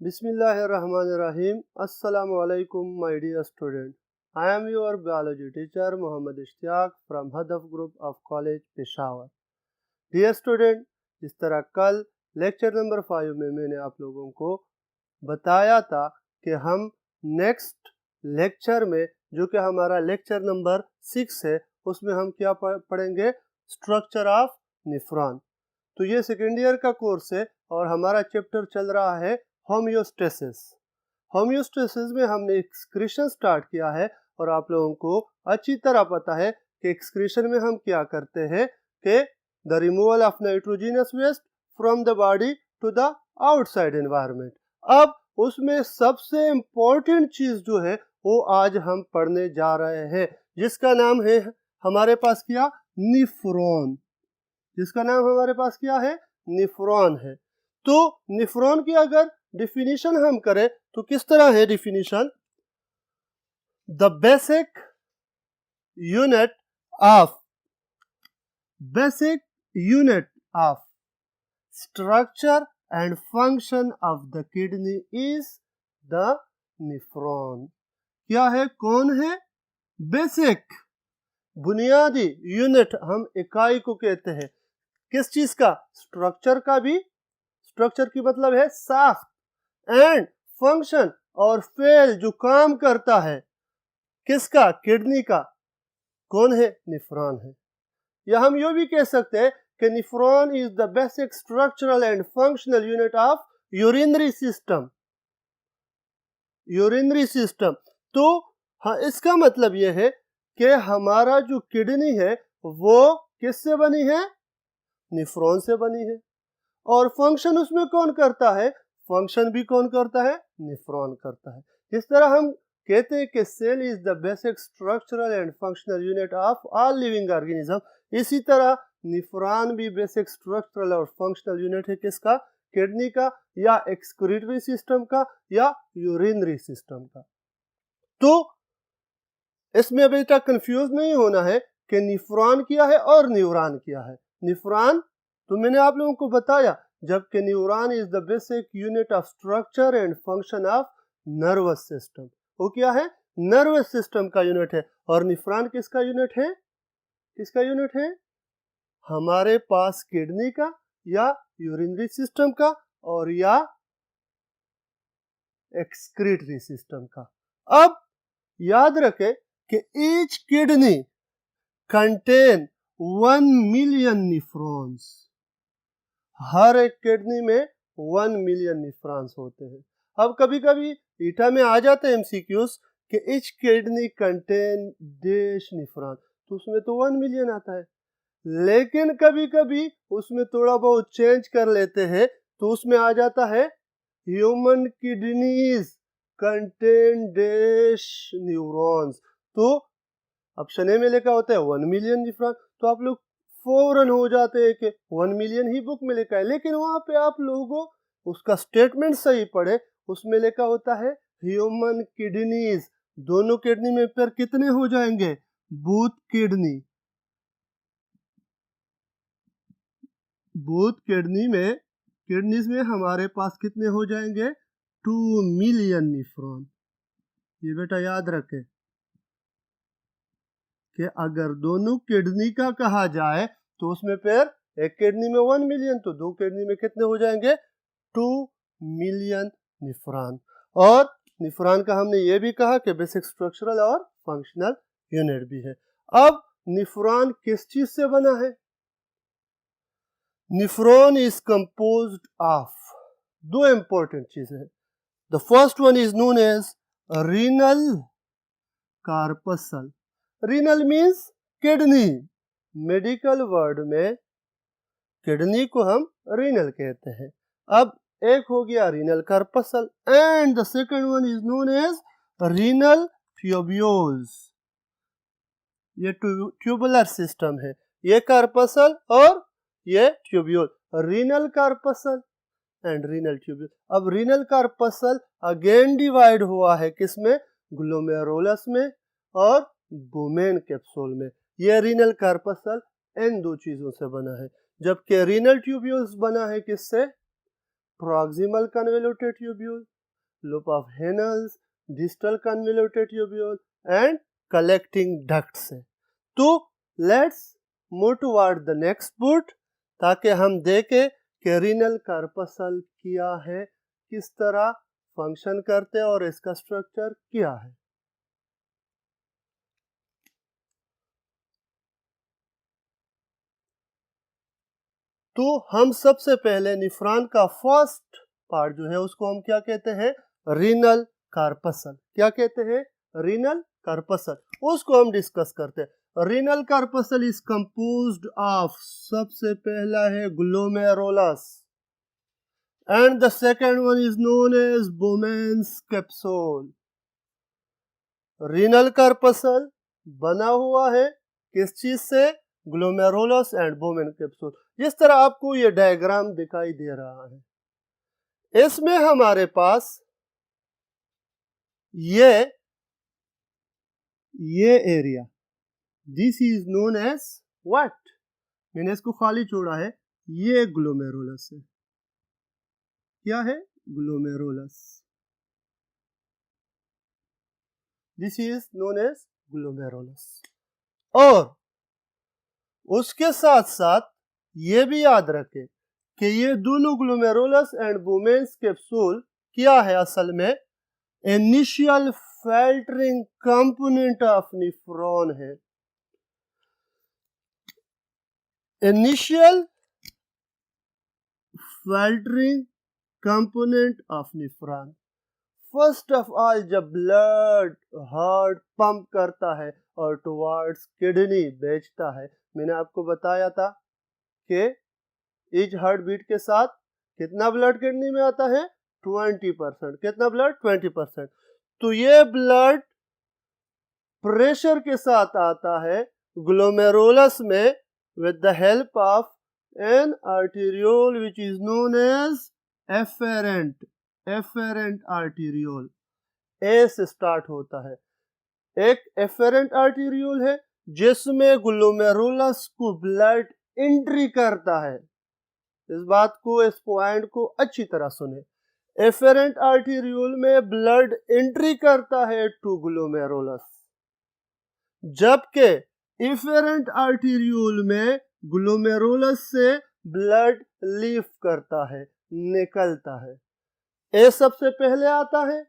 Bismillahirrahmanirrahim. Assalamu alaikum, my dear student. I am your biology teacher Muhammad Ishtiaq from Hadaf Group of College Peshawar. Dear student, जिस तरह कल lecture number 5 में मैंने आप लोगों को बताया था कि हम नेक्स्ट लेक्चर में जो कि हमारा लेक्चर नंबर 6 है उसमें हम क्या पढ़ेंगे, स्ट्रक्चर ऑफ निफ्रॉन। तो ये सेकेंड ईयर का कोर्स है और हमारा चैप्टर चल रहा है होम्योस्टेसिस। होम्योस्टेसिस में हमने एक्सक्रीशन स्टार्ट किया है और आप लोगों को अच्छी तरह पता है कि एक्सक्रीशन में हम क्या करते हैं कि the removal of nitrogenous waste from the body to the outside environment. अब उसमें सबसे इम्पोर्टेंट चीज जो है वो आज हम पढ़ने जा रहे हैं, जिसका नाम है हमारे पास क्या, निफ्रॉन। जिसका नाम हमारे पास क्या है, निफ्रॉन है। तो निफ्रॉन की अगर डिफिनीशन हम करें तो किस तरह है definition, the basic unit of structure and function of the kidney is the nephron. क्या है, कौन है, बेसिक, बुनियादी यूनिट हम इकाई को कहते हैं। किस चीज का, स्ट्रक्चर का भी, स्ट्रक्चर की मतलब है साफ, एंड फंक्शन और फेल जो काम करता है, किसका, किडनी का, कौन है, निफ्रॉन है। या हम ये भी कह सकते हैं कि nephron is the basic structural and functional unit of urinary system. Urinary system तो हाँ, इसका मतलब यह है कि हमारा जो किडनी है वो किससे बनी है, निफ्रॉन से बनी है। और फंक्शन उसमें कौन करता है, फंक्शन भी कौन करता है, निफ्रॉन करता है। जिस तरह हम कहते हैं कि cell is the basic structural and functional unit of all living organism, इसी तरह निफ्रॉन भी बेसिक स्ट्रक्चरल और फंक्शनल यूनिट है किसका, किडनी का, या एक्सक्रीटरी सिस्टम का, या यूरिनरी सिस्टम का। तो इसमें अभी तक कंफ्यूज नहीं होना है कि निफ्रॉन क्या है और न्यूरॉन क्या है। निफ्रॉन तो मैंने आप लोगों को बताया, जबकि neuron is the basic unit of structure and function of nervous system. वो क्या है, नर्वस सिस्टम का यूनिट है। और निफ्रॉन किसका यूनिट है, किसका यूनिट है, हमारे पास किडनी का, या यूरिनरी सिस्टम का, और या एक्सक्रीटरी सिस्टम का। अब याद रखें कि ईच किडनी कंटेन 1 मिलियन निफ्रॉन्स। हर एक किडनी में 1 मिलियन निफ्रॉन्स होते हैं। अब कभी कभी ईटा में आ जाते हैं एमसीक्यूज कि ईच किडनी कंटेन डैश निफ्रॉन, तो उसमें तो 1 मिलियन आता है। लेकिन कभी कभी उसमें थोड़ा बहुत चेंज कर लेते हैं तो उसमें आ जाता है human kidneys contain dash neurons. तो ऑप्शन ए में लिखा होता है 1 मिलियन निफ्रॉन, तो आप लोग फौरन हो जाते हैं कि 1 मिलियन ही बुक में लिखा है। लेकिन वहां पे आप लोगों उसका स्टेटमेंट सही पढ़े, उसमें लिखा होता है ह्यूमन किडनीज। दोनों किडनी में फिर कितने हो जाएंगे, बोथ किडनी, बोथ किडनीज में हमारे पास कितने हो जाएंगे, 2 मिलियन निफ्रॉन। ये बेटा याद रखे कि अगर दोनों किडनी का कहा जाए तो उसमें फिर एक किडनी में 1 मिलियन, तो दो किडनी में कितने हो जाएंगे, 2 मिलियन निफ्रॉन। और निफ्रॉन का हमने ये भी कहा कि बेसिक स्ट्रक्चरल और फंक्शनल यूनिट भी है। अब निफ्रॉन किस चीज से बना है, निफ्रॉन इज कंपोज्ड ऑफ दो इंपॉर्टेंट चीजें हैं। The first one is known as renal corpuscle. Renal means kidney, medical word में किडनी को हम रीनल कहते हैं। अब एक हो गया renal corpuscle, and the second one is known as renal tubules. ये ट्यूबुलर सिस्टम है, ये कार्पसल और ये tubule, renal corpuscle and renal tubule. अब रीनल कार्पसल अगेन डिवाइड हुआ है किसमें, ग्लोमेरुलस में और बुमेन कैप्सूल में। यह रीनल कार्पसल इन दो चीजों से बना है, जबकि रीनल ट्यूब्यूल्स बना है किससे, proximal convoluted tubule, loop of Henle's, distal convoluted tubule and collecting ducts है। तो let's move toward the next boot ताकि हम देखें कि रीनल कार्पसल क्या है, किस तरह फंक्शन करते हैं और इसका स्ट्रक्चर क्या है। तो हम सबसे पहले निफ्रॉन का फर्स्ट पार्ट जो है उसको हम क्या कहते हैं, रीनल कार्पसल। क्या कहते हैं, रीनल कार्पसल। उसको हम डिस्कस करते हैं। Renal corpuscle is composed of, सबसे पहला है glomerulus and the second one is known as Bowman's capsule. Renal corpuscle बना हुआ है किस चीज से, ग्लोमेरुलस एंड बोमेन कैप्सूल। जिस तरह आपको ये डायग्राम दिखाई दे रहा है, इसमें हमारे पास ये area, this is known as what, मैंने इसको खाली छोड़ा है, ये ग्लोमेरुलस है। क्या है, glomerulus, this is known as glomerulus. और उसके साथ साथ ये भी याद रखें कि ये दोनों ग्लोमेरुलस एंड बोमेन्स कैप्सूल क्या है, असल में initial filtering component of nephron है। Initial filtering component of nephron. First of all जब ब्लड हार्ट पंप करता है और टुवर्ड्स किडनी भेजता है, मैंने आपको बताया था कि ईच हार्ट बीट के साथ कितना ब्लड किडनी में आता है, 20%। कितना ब्लड, 20%। तो ये ब्लड प्रेशर के साथ आता है ग्लोमेरुलस में with the help of an arteriole which is known as efferent arteriole। ए से स्टार्ट होता है। एक efferent arteriole है जिसमें ग्लोमेरुलस को ब्लड एंट्री करता है। इस बात को, इस पॉइंट को अच्छी तरह सुने। efferent arteriole में ब्लड एंट्री करता है टू ग्लोमेरुलस, जबकि efferent arteriole में ग्लोमेरुलस से ब्लड लीव करता है, निकलता है। ए सबसे पहले आता है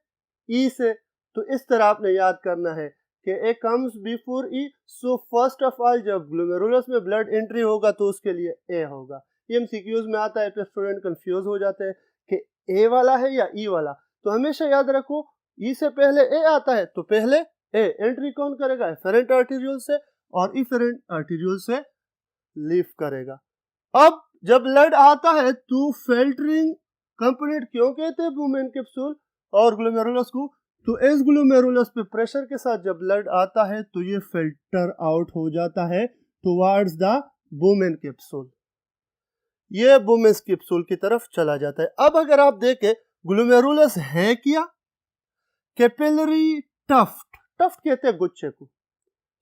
ई से, तो इस तरह आपने याद करना है कि A comes before E, so first of all जब ग्लोमेरुलस में ब्लड एंट्री होगा तो उसके लिए ए होगा। ये एमसीक्यूज में आता है तो स्टूडेंट कंफ्यूज हो जाते हैं कि ए वाला है या ई वाला। तो हमेशा याद रखो ई से पहले ए आता है तो पहले ए एंट्री कौन करेगा, एफेरेंट आर्टेरियोल से, और इफेरेंट आर्टेरियोल से लीव करेगा। अब जब ब्लड आता है तो फिल्टरिंग कंपोनेंट क्यों कहते हैं बोमेन कैप्सूल और ग्लोमेरुलस को, तो इस ग्लोमेरुलस पे प्रेशर के साथ जब ब्लड आता है तो ये फिल्टर आउट हो जाता है टुवर्ड्स द बोमेन कैप्सूल, ये बोमेन कैप्सूल की तरफ चला जाता है। अब अगर आप देखें ग्लोमेरुलस है क्या, कैपिलरी टफ्ट, टफ्ट कहते हैं गुच्छे को,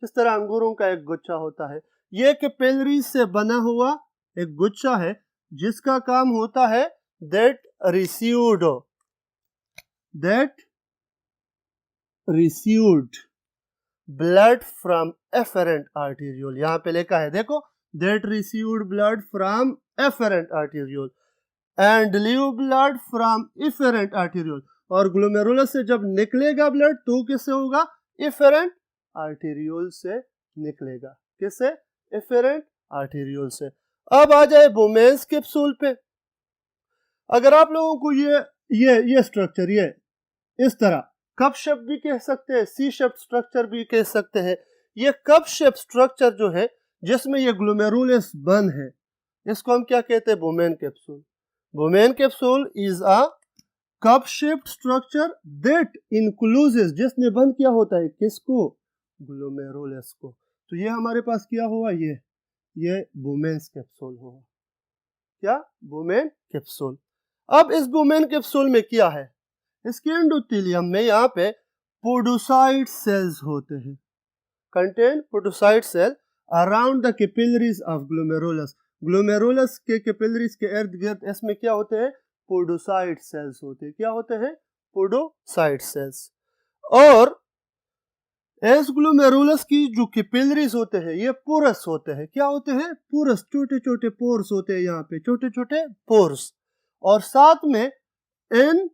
जिस तरह अंगूरों का एक गुच्छा होता है, ये कैपिलरी से बना हुआ एक गुच्छा है जिसका काम होता है that received blood from efferent arteriole। यहां पे लिखा है देखो, that received blood from efferent arteriole and leave blood from efferent arteriole। और ग्लोमेरुलस से जब निकलेगा ब्लड तो किससे होगा, efferent arteriole से निकलेगा। किससे, efferent arteriole से। अब आ जाए बोमेन्स कैप्सूल पे। अगर आप लोगों को ये स्ट्रक्चर, ये इस तरह कप शेप भी कह सकते हैं, सी शेप स्ट्रक्चर भी कह सकते हैं। ये कप शेप स्ट्रक्चर जो है जिसमें ये ग्लोमेरुलस बंद है, इसको हम क्या कहते हैं, Bowman capsule. Bowman capsule is a cup shaped structure that includes, जिसने बंद किया होता है किसको, ग्लोमेरुलस को। तो ये हमारे पास क्या हुआ, ये बोमेन्स कैप्सूल होगा। क्या, बोमेन कैप्सूल। अब इस बोमेन कैप्सूल में क्या है, इसके एंडोथेलियम में यहाँ पे पोडोसाइट सेल्स होते हैं, contain podocyte cell around the capillaries of glomerulus. Glomerulus के कैपिलरीज के इर्द गिर्द इसमें क्या होते हैं, पोडोसाइट सेल्स होते हैं। क्या होते हैं? Podocyte cells. और एस ग्लोमेरुलस की जो कैपिलरीज होते हैं ये पोरस होते हैं। क्या होते हैं? पोरस, छोटे छोटे पोर्स होते हैं, यहाँ पे छोटे छोटे पोर्स। और साथ में इन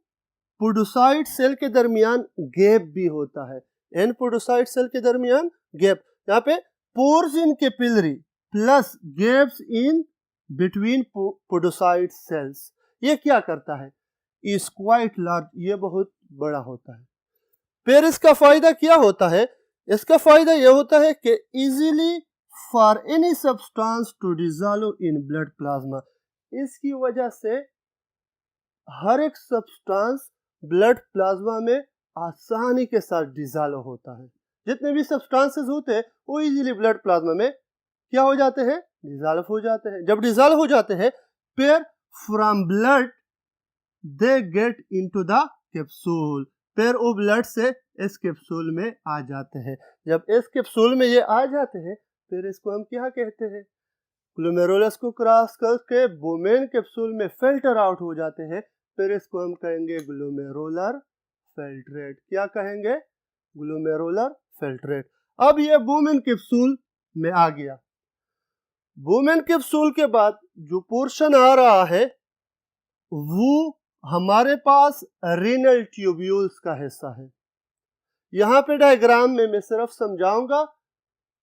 पोडोसाइट सेल के दरमियान गैप भी होता है। इन पोडोसाइट सेल के दरमियान गैप, यहाँ पे pores in capillary plus gaps in between podocyte cells. ये क्या करता है? इज क्वाइट लार्ज, ये बहुत बड़ा होता है। फिर इसका फायदा क्या होता है? इसका फायदा यह होता है कि easily for any substance to dissolve in blood plasma. इसकी वजह से हर एक सब्सटेंस ब्लड प्लाज्मा में आसानी के साथ डिसॉल्व होता है। जितने भी सब्सटेंसेस होते हैं वो इजीली ब्लड प्लाज्मा में क्या हो जाते हैं? डिसॉल्व हो जाते हैं। जब डिसॉल्व हो जाते हैं फिर from blood they get into the capsule, फिर वो ब्लड से इस कैप्सूल में आ जाते हैं। जब इस कैप्सूल में ये आ जाते हैं फिर इसको हम क्या कहते हैं? ग्लोमेरुलस को क्रॉस करके बोमेन कैप्सूल में फिल्टर आउट हो जाते हैं, फिर इसको हम कहेंगे ग्लोमेरुलर फिल्ट्रेट। क्या कहेंगे? Glomerular filtrate. अब ये बोमेन कैप्सूल में आ गया। बोमेन कैप्सूल के बाद जो पोर्शन आ रहा है वो हमारे पास रीनल ट्यूब्यूल्स का हिस्सा है। यहाँ पे डायग्राम में मैं सिर्फ समझाऊंगा,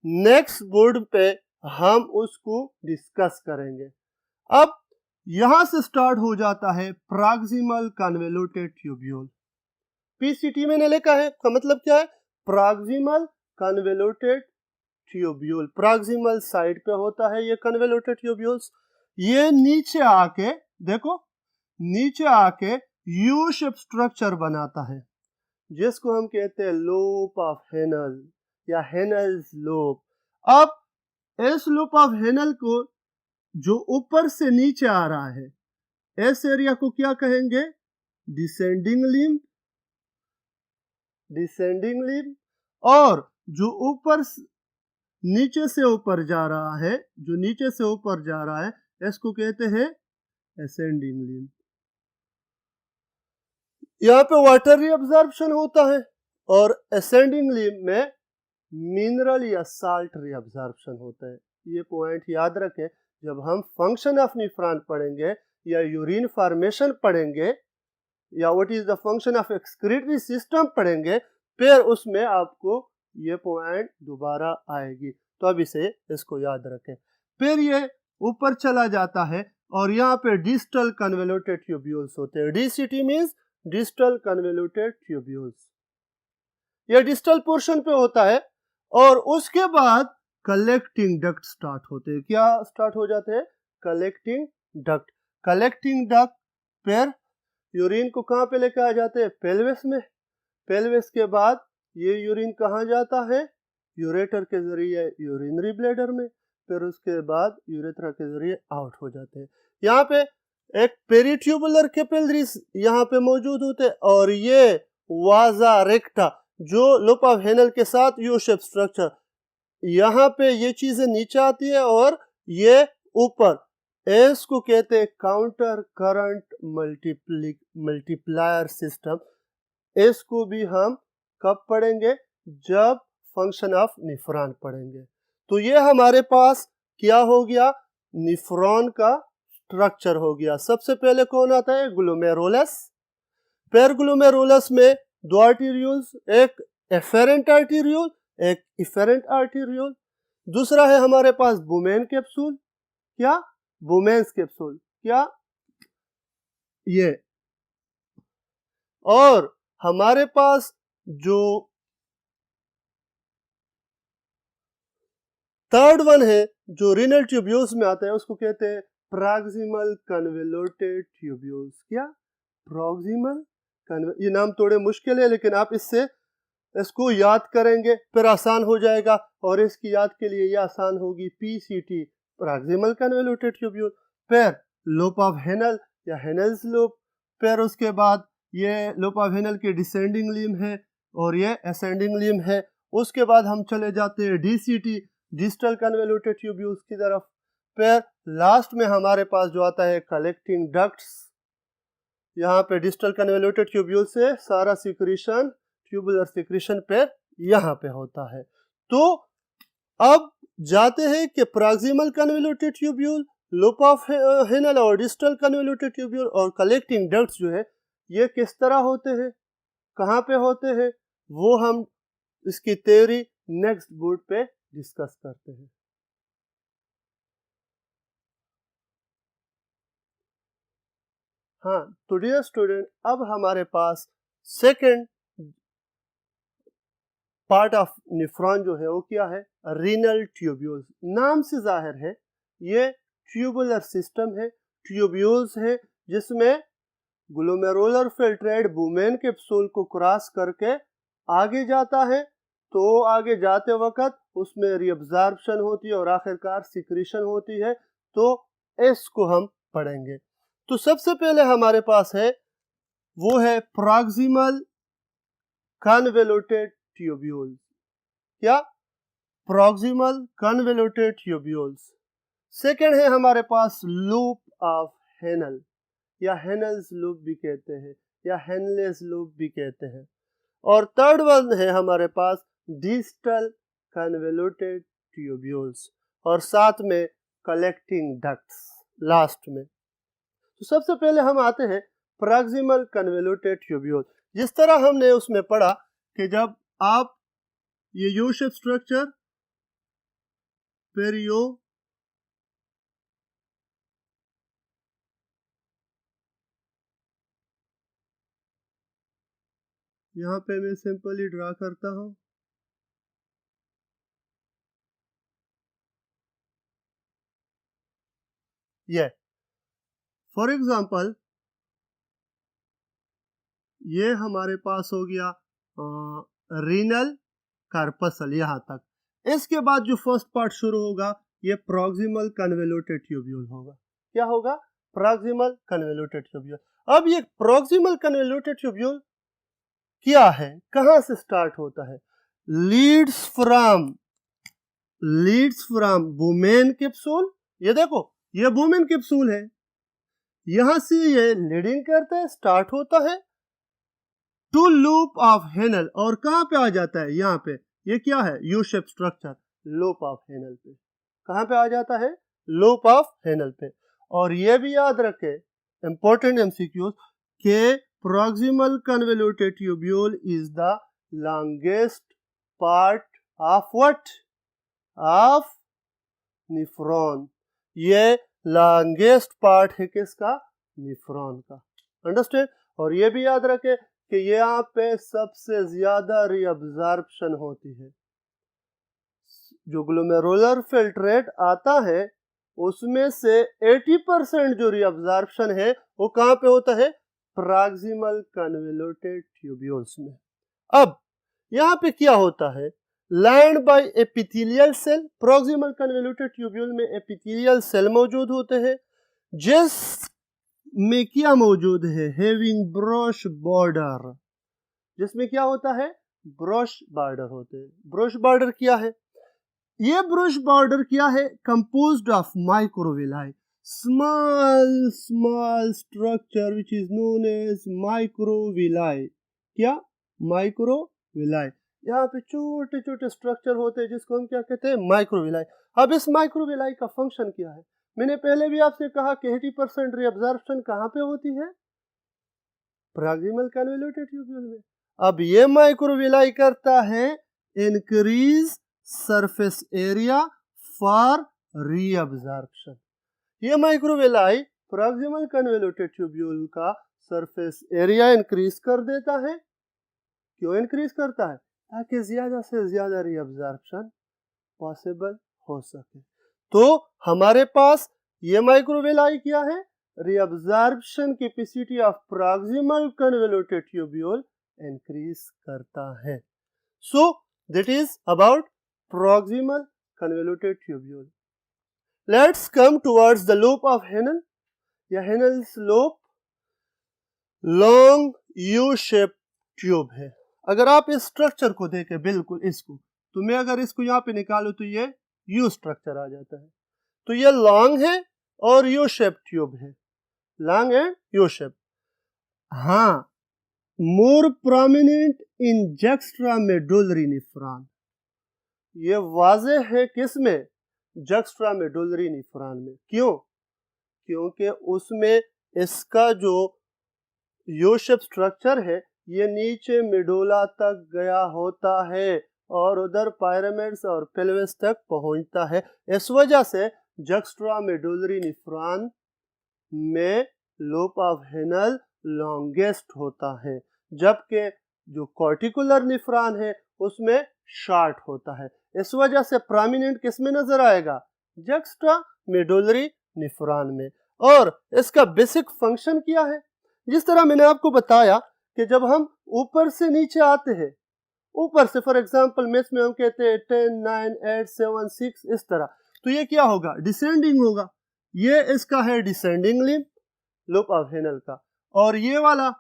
नेक्स्ट बोर्ड पे हम उसको डिस्कस करेंगे। अब यहां से स्टार्ट हो जाता है प्रॉक्सिमल कन्वोल्यूटेड ट्यूब्यूल। पीसीटी मैंने लिखा है, का मतलब क्या है? Proximal convoluted tubule. Proximal side पे होता है ये कन्वोल्यूटेड ट्यूब्यूल्स। ये नीचे आके देखो, नीचे आके यू शेप स्ट्रक्चर बनाता है जिसको हम कहते हैं लोप ऑफ हेनल या हेनल्स लोप। अब इस लूप ऑफ हेनल को जो ऊपर से नीचे आ रहा है इस एरिया को क्या कहेंगे? Descending limb. Descending limb. और जो ऊपर नीचे से ऊपर जा रहा है, जो नीचे से ऊपर जा रहा है इसको कहते हैं असेंडिंग लिम्ब। यहाँ पे वाटर रीअब्जॉर्प्शन होता है और असेंडिंग लिम्ब में मिनरल या साल्ट रीअब्जॉर्प्शन होता है। ये पॉइंट याद रखें, जब हम फंक्शन ऑफ नेफ्रॉन पढ़ेंगे या यूरिन फॉर्मेशन पढ़ेंगे या what is the function of excretory system पढ़ेंगे, फिर उसमें आपको ये पॉइंट दोबारा आएगी। तो अब इसे इसको याद रखें। फिर ये ऊपर चला जाता है और यहाँ पे डिस्टल कन्वोल्यूटेड ट्यूब्यूल्स होते हैं। DCT means distal convoluted tubules. ये डिस्टल पोर्शन पे होता है और उसके बाद कलेक्टिंग डक्ट स्टार्ट होते हैं। क्या स्टार्ट हो जाते हैं? Collecting duct. कलेक्टिंग डक्ट फिर यूरिन को कहाँ पे लेकर आ जाते हैं? पेल्विस में। पेल्विस के बाद ये यूरिन कहाँ जाता है? यूरेटर के जरिए यूरिनरी ब्लैडर में, फिर उसके बाद यूरेथ्रा के जरिए आउट हो जाते हैं। यहाँ पे एक पेरिट्यूबुलर कैपिलरीज यहाँ पे मौजूद होते हैं और ये वाजा रेक्टा जो लूप ऑफ हेनल के साथ यू शेप स्ट्रक्चर, यहाँ पे ये चीजें नीचे आती है और ये ऊपर। इसको कहते हैं काउंटर करंट मल्टीप्लायर सिस्टम। इसको भी हम कब पढ़ेंगे? जब फंक्शन ऑफ नेफ्रॉन पढ़ेंगे। तो ये हमारे पास क्या हो गया? नेफ्रॉन का स्ट्रक्चर हो गया। सबसे पहले कौन आता है? ग्लोमेरुलस। फिर ग्लोमेरुलस में दो आर्टेरियोल्स, एक एफेरेंट आर्टेरियोल, एक इफेरेंट आर्टेरियोल। दूसरा है हमारे पास बोमेन कैप्सूल। क्या? Bowman's capsule. क्या? ये। और हमारे पास जो थर्ड वन है जो रीनल ट्यूब्यूल्स में आता है उसको कहते हैं प्रॉक्सिमल कन्वोल्यूटेड ट्यूब्यूल्स। क्या? प्रॉक्सिमल। ये नाम थोड़े मुश्किल है लेकिन आप इसको याद करेंगे फिर आसान हो जाएगा। और इसकी याद के लिए ये आसान होगी पीसीटी, प्रॉक्सिमल कन्वोल्यूटेड ट्यूब्यूल। फिर लूप ऑफ हेनल या हेनल्स लूप। फिर उसके बाद ये लूप ऑफ हेनल के डिसेंडिंग लिम्ब है और ये असेंडिंग लिम्ब है। उसके बाद हम चले जाते हैं डीसीटी, डिस्टल कन्वोल्यूटेड ट्यूब्यूल्स की तरफ। फिर लास्ट में हमारे पास जो आता है कलेक्टिंग डक्ट्स। यहाँ पे डिस्टल कन्वोल्यूटेड ट्यूब्यूल से सारा सिक्रीशन ट्यूबुलर सिक्रीशन पे यहाँ पे होता है। तो अब जाते हैं कि proximal convoluted tubule, loop of Henle और डिस्टल कन्वोल्यूटेड ट्यूब्यूल और कलेक्टिंग डक्ट्स जो है ये किस तरह होते हैं, कहाँ पे होते हैं, वो हम इसकी थ्योरी नेक्स्ट बोर्ड पे डिस्कस करते हैं। हाँ, तो डियर स्टूडेंट, अब हमारे पास सेकंड पार्ट ऑफ नेफ्रॉन जो है वो क्या है, रीनल ट्यूब्यूल्स। नाम से जाहिर है ये ट्यूबुलर सिस्टम है, ट्यूब्यूल्स है जिसमें ग्लोमेरुलर फिल्ट्रेट बुमेन कैप्सूल को क्रॉस करके आगे जाता है। तो आगे जाते वक्त उसमें रीअब्जॉर्प्शन होती है और आखिरकार सिक्रीशन होती है। तो इसको हम पढ़ेंगे। तो सबसे पहले हमारे पास है वो है प्रॉक्सिमल कन्वोल्यूटेड ट्यूब्यूल्स। क्या? Proximal convoluted tubules. सेकेंड है हमारे पास लूप ऑफ हेनल या हेनल्स लूप भी कहते हैं या हेनलेस लूप भी कहते हैं। और थर्ड वन है हमारे पास डिस्टल कन्वोल्यूटेड ट्यूब्यूल्स और साथ में कलेक्टिंग डक्ट्स लास्ट में। तो सबसे पहले हम आते हैं प्रॉक्सिमल कन्वोल्यूटेड ट्यूब्यूल। जिस तरह हमने उसमें पढ़ा कि जब आप ये यू शेप स्ट्रक्चर पेरियो यहाँ पे मैं सिंपली ड्रा करता हूं। ये फॉर एग्जांपल ये हमारे पास हो गया रीनल कार्पसल यहाँ तक। इसके बाद जो फर्स्ट पार्ट शुरू होगा ये प्रॉक्सिमल कन्वोल्यूटेड ट्यूब्यूल होगा। क्या होगा? Proximal convoluted tubule. अब ये प्रॉक्सिमल कन्वोल्यूटेड ट्यूब्यूल क्या है, कहां से स्टार्ट होता है? Leads from Bowman capsule. ये देखो ये बुमेन कैप्सूल है, यहां से ये लीडिंग करता है, स्टार्ट होता है टू लूप ऑफ हेनल। और कहां पे आ जाता है? यहाँ पे। ये क्या है? U shape structure, loop of Henle पे। कहां पे आ जाता है? लूप ऑफ हेनल पे। और ये भी याद रखे इंपॉर्टेंट एमसीक्यूज के proximal convoluted tubule is the longest part of what? Of nephron. ये लॉन्गेस्ट पार्ट है किसका? नेफ्रॉन का। अंडरस्टैंड? और ये भी याद रखे कि यहाँ पे सबसे ज्यादा रीअब्जॉर्प्शन होती है। जो ग्लोमेरुलर फिल्ट्रेट आता है उसमें से 80% जो रीअब्जॉर्प्शन है वो कहां पे होता है? प्रॉक्सिमल कन्वोल्यूटेड ट्यूब्यूल्स में। अब यहाँ पे क्या होता है? Lined by epithelial cell. Proximal convoluted tubule में एपिथेलियल सेल मौजूद होते हैं जिस में क्या मौजूद है? Having brush border. जिसमें क्या होता है? ब्रश बॉर्डर होते हैं। ब्रश बॉर्डर क्या है? ये ब्रश बॉर्डर क्या है? Composed of microvilli, small structure which is known as microvilli. क्या? माइक्रोविलाई। यहाँ पे छोटे छोटे स्ट्रक्चर होते हैं जिसको हम क्या कहते हैं? माइक्रोविलाई। अब इस माइक्रोविलाई का फंक्शन क्या है? मैंने पहले भी आपसे कहा कि 80% रीअब्जॉर्प्शन कहाँ पे होती है? प्रॉक्सिमल कन्वोल्यूटेड ट्यूब्यूल में। अब ये माइक्रोविलाई करता है increase surface area for reabsorption. ये माइक्रोविलाई प्रॉक्सिमल कन्वोल्यूटेड ट्यूब्यूल का सरफेस एरिया इंक्रीज कर देता है। क्यों इंक्रीज करता है? ताकि ज्यादा से ज्यादा रीअब्जॉर्प्शन पॉसिबल हो सके। तो हमारे पास ये माइक्रोविलाई क्या है? Reabsorption capacity of proximal convoluted tubule increase करता है। So that is about proximal convoluted tubule. Let's come towards the loop of Henle. या Henle's loop long U-shaped tube है। अगर आप इस स्ट्रक्चर को देखें बिल्कुल इसको, तो मैं अगर इसको यहाँ पे निकालूं तो ये U स्ट्रक्चर आ जाता है। तो ये लॉन्ग है और U शेप ट्यूब है, लॉन्ग एंड U शेप। हाँ, मोर प्रोमिनेंट इन जक्स्ट्रामेडुलरी नेफ्रॉन। ये वाज़ेह है किसमें? जक्स्ट्रामेडुलरी नेफ्रॉन में। क्यों? क्योंकि उसमें इसका जो यू शेप स्ट्रक्चर है ये नीचे मेडुला तक गया होता है और उधर पायरामिड्स और पेल्विस तक पहुंचता है। इस वजह से जक्स्ट्रामेडुलरी नेफ्रॉन में लोब ऑफ हेनल लॉन्गेस्ट होता है, जबकि जो कॉर्टिकुलर नेफ्रॉन है उसमें शॉर्ट होता है। इस वजह से प्रोमिनेंट किस में नजर आएगा? जक्स्ट्रामेडुलरी नेफ्रॉन में। और इसका बेसिक फंक्शन क्या है? जिस तरह मैंने आपको बताया कि जब हम ऊपर से नीचे आते हैं, ऊपर से फॉर एग्जांपल मैथ्स में हम कहते हैं 10, 9, 8, 7, 6 इस तरह, तो ये क्या होगा? डिसेंडिंग होगा। ये इसका है descending limb lobe of Henle का, और ये वाला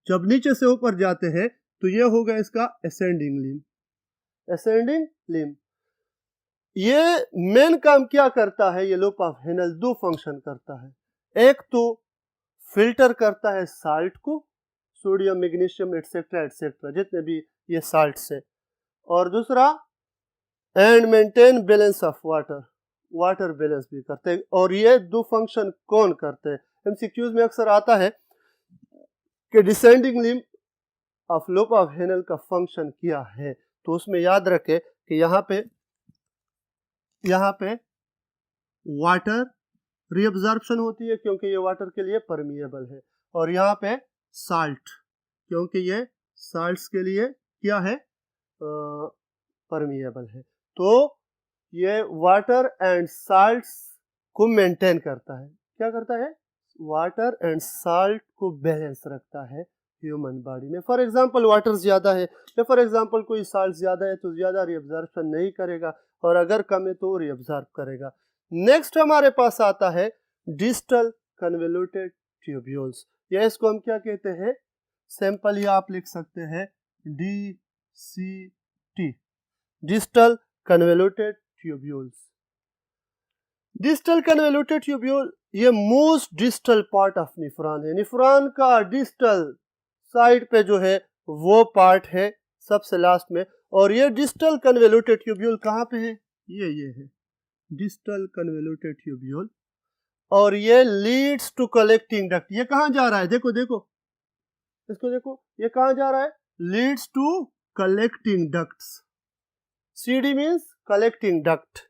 जब नीचे से ऊपर जाते हैं तो ये होगा इसका असेंडिंग लिम्ब। असेंडिंग लिम्ब ये मेन काम क्या करता है? ये लोब ऑफ हेनल दो फंक्शन करता है। एक तो फिल्टर करता है साल्ट को, सोडियम, मैग्नीशियम एटसेट्रा एटसेट्रा जितने भी ये साल्ट्स है, और दूसरा and maintain balance of water, water balance भी करते हैं। और ये दो फंक्शन कौन करते हैं? एमसीक्यूज में अक्सर आता है कि descending limb of lobe of Henle का फंक्शन क्या है, तो उसमें याद रखें कि यहाँ पे वाटर रीअब्जॉर्प्शन होती है क्योंकि ये वाटर के लिए परमिएबल है, और यहाँ पे साल्ट क्योंकि ये साल्ट्स के लिए क्या है? परमिएबल है। तो ये वाटर एंड साल्ट्स को मेंटेन करता है। क्या करता है? वाटर एंड साल्ट को बैलेंस रखता है ह्यूमन बॉडी में। फॉर एग्जांपल वाटर ज़्यादा है या फॉर एग्जांपल कोई साल्ट ज़्यादा है तो ज़्यादा रीअब्जॉर्प्शन नहीं करेगा, और अगर कम है तो रीअब्जॉर्ब करेगा। नेक्स्ट हमारे पास आता है डिस्टल कन्वोल्यूटेड ट्यूब्यूल्स, या इसको हम क्या कहते हैं? सिंपल ही आप लिख सकते हैं DCT, distal convoluted tubules. Distal convoluted tubule ये most distal part of nephron है। नेफ्रॉन का डिस्टल साइड पे जो है वो पार्ट है सबसे लास्ट में, और ये डिस्टल कन्वोल्यूटेड ट्यूब्यूल कहाँ पे है? ये है डिस्टल कन्वोल्यूटेड ट्यूब्यूल, और ये लीड्स टू कलेक्टिंग डक्ट। ये कहाँ जा रहा है? देखो देखो इसको देखो, ये कहाँ जा रहा है? Leads to collecting ducts. CD means collecting duct,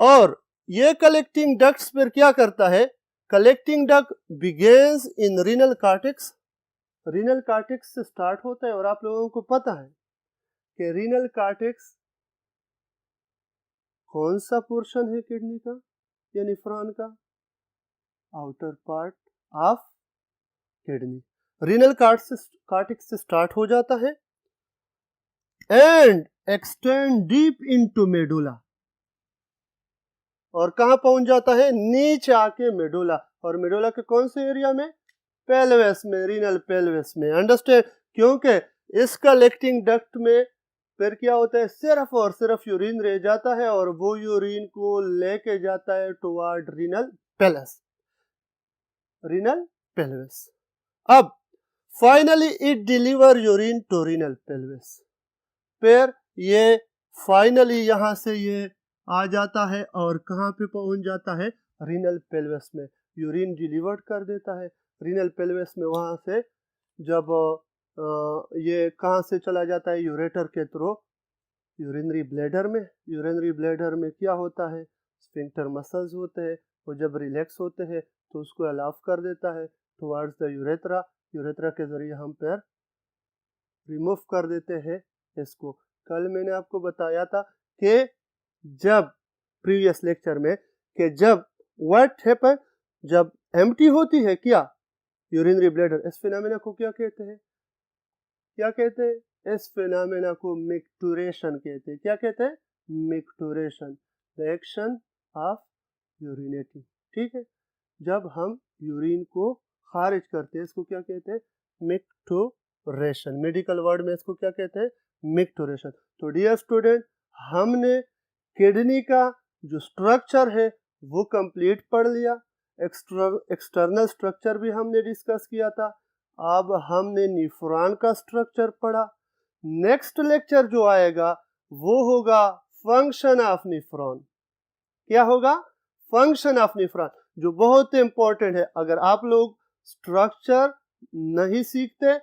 और ये कलेक्टिंग डक्ट्स पर क्या करता है? Collecting duct begins in renal cortex, renal cortex से स्टार्ट होता है। और आप लोगों को पता है कि रीनल कार्टेक्स कौन सा पोर्शन है किडनी का या नेफ्रॉन का? Outer part of kidney. Renal cortex से स्टार्ट हो जाता है and extend deep into medulla, और कहां पहुंच जाता है? नीचे आके मेडुला, और मेडुला के कौन से एरिया में? पेल्विस में, रीनल पेल्विस में। अंडरस्टैंड? क्योंकि इस कलेक्टिंग डक्ट में फिर क्या होता है? सिर्फ और सिर्फ यूरिन रह जाता है, और वो यूरिन को लेके जाता है toward renal pelvis, renal pelvis. अब finally it deliver urine to renal pelvis, फिर ये फाइनली यहां से ये आ जाता है और कहां पे पहुंच जाता है? रीनल पेल्विस में। यूरिन डिलीवर्ड कर देता है रीनल पेल्विस में। वहां से जब ये कहां से चला जाता है? यूरेटर के थ्रू यूरिनरी ब्लैडर में। यूरिनरी ब्लैडर में क्या होता है? स्फिंक्टर मसल्स होते हैं, वो जब रिलैक्स होते हैं तो उसको अलाउ कर देता है टुवर्ड्स द यूरेथ्रा। यूरेथ्रा के जरिए हम पैर रिमूव कर देते हैं इसको। कल मैंने आपको बताया था कि जब प्रीवियस लेक्चर में कि जब व्हाट हैपन, जब एम्प्टी होती है क्या यूरिनरी ब्लैडर, इस फिनोमेना को क्या कहते हैं? क्या कहते हैं? इस फिनोमेना को मिक्टुरेशन कहते हैं। क्या कहते हैं? मिक्टुरेशन, द एक्शन ऑफ यूरिनेटिंग। ठीक है, जब हम यूरिन को खारिज करते हैं इसको क्या कहते हैं? मिक्टुरेशन। मेडिकल वर्ड में इसको क्या कहते हैं? मिक्टुरेशन। तो डियर स्टूडेंट, हमने किडनी का जो स्ट्रक्चर है वो कंप्लीट पढ़ लिया। एक्सटर्नल स्ट्रक्चर भी हमने डिस्कस किया था, अब हमने निफ्रॉन का स्ट्रक्चर पढ़ा। नेक्स्ट लेक्चर जो आएगा वो होगा फंक्शन ऑफ निफ्रॉन। क्या होगा? फंक्शन ऑफ निफ्रॉन, जो बहुत इंपॉर्टेंट है। अगर आप लोग स्ट्रक्चर नहीं सीखते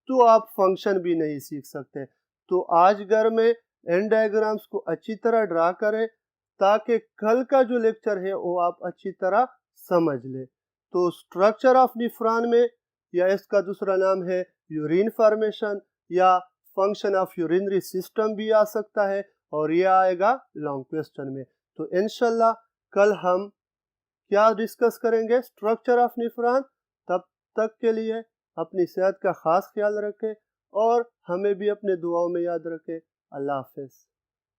तो आप फंक्शन भी नहीं सीख सकते। तो आज घर में एन डायग्राम्स को अच्छी तरह ड्रा करें ताकि कल का जो लेक्चर है वो आप अच्छी तरह समझ ले। तो स्ट्रक्चर ऑफ निफ्रॉन में, या इसका दूसरा नाम है यूरिन फॉर्मेशन या फंक्शन ऑफ यूरिनरी सिस्टम भी आ सकता है, और ये आएगा लॉन्ग क्वेश्चन में। तो इंशाल्लाह कल हम क्या डिस्कस करेंगे? Structure of nephron. तब तक के लिए अपनी सेहत का खास ख्याल रखें और हमें भी अपने दुआओं में याद रखें। अल्लाह हाफिज़।